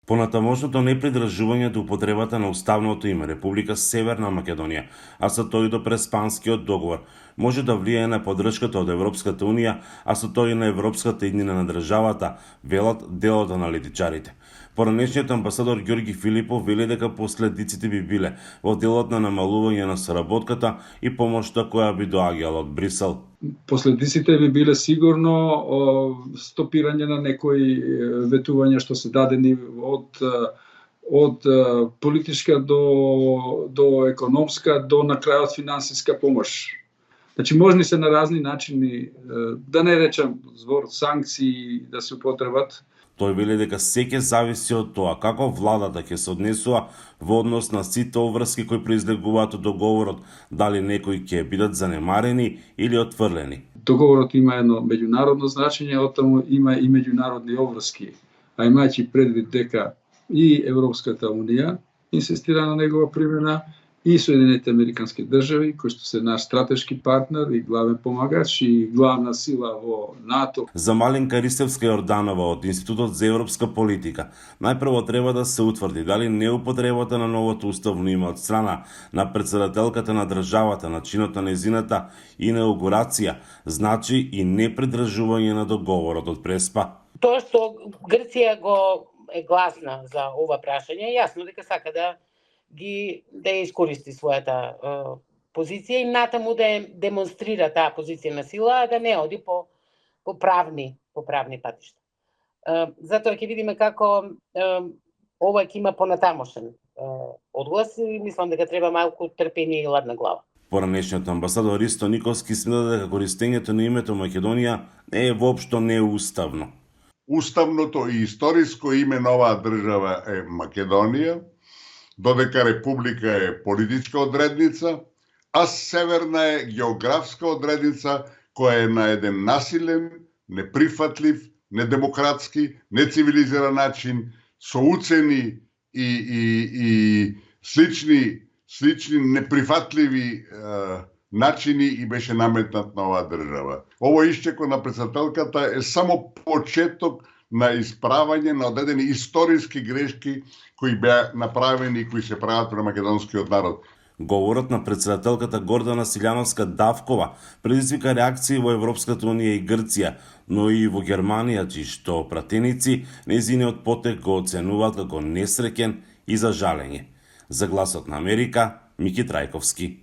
Понатамошното непридржување до употребата на уставното име Република Северна Македонија, а со тој до Преспанскиот договор, може да влијае на поддршката од Европската унија, а со тој и на европската иднина на државата, велат дел од аналитичарите. Поранешниот амбасадор Ѓорги Филипов вели дека последиците би биле во делот на намалување на соработката и помошта која би доаѓала од Брисел. Последиците би биле сигурно стопирање на некои ветувања што се дадени од политичка до економска, до на крајот финансиска помош. Значи можни се на разни начини, да не речам збор санкции да се употребат. Тој вели дека се ќе зависи од тоа како владата ќе се однесува во однос на сите обврски кои произлегуваат од договорот, дали некои ќе бидат занемарени или отфрлени. Договорот има едно меѓународно значење, оттаму има и меѓународни обврски, а имајќи предвид дека и Европската унија инсистира на негова примена, и Соединените Американски држави, кои што се наш стратешки партнер и главен помагач и главна сила во НАТО. За Маленка Ристевска Јорданова од Институтот за европска политика, најпрво треба да се утврди дали неупотребата на новото уставно име од страна на председателката на државата на чинот на нејзината инаугурација значи и непридржување на договорот од Преспа. Тоа што Грција го е гласна за ова прашање, јасно дека сака да искористи својата позиција и натаму да демонстрира таа позиција на сила, а да не оди по правни патишта. Затоа ќе видиме како ова ќе има понатамошен одглас и мислам дека треба малку трпение и ладна глава. Поранешниот амбасадор Ристо Николски смета дека користењето на името Македонија не е воопшто неуставно. Уставното и историско име на оваа држава е Македонија, додека република е политичка одредница, а северна е географска одредница која е на еден насилен, неприфатлив, недемократски, нецивилизиран начин, со уцени и слични неприфатливи начини и беше наметнат на оваа држава. Ово исчеко на председателката е само почеток на исправање на одредени историски грешки кои беа направени и кои се прават на македонскиот народ. Говорот на председателката Гордана Силјановска-Давкова предизвика реакции во Европската унија и Грција, но и во Германија, чии што пратеници нејзиниот потек го оценуваат како несреќен и за жалење. За Гласот на Америка, Мики Трајковски.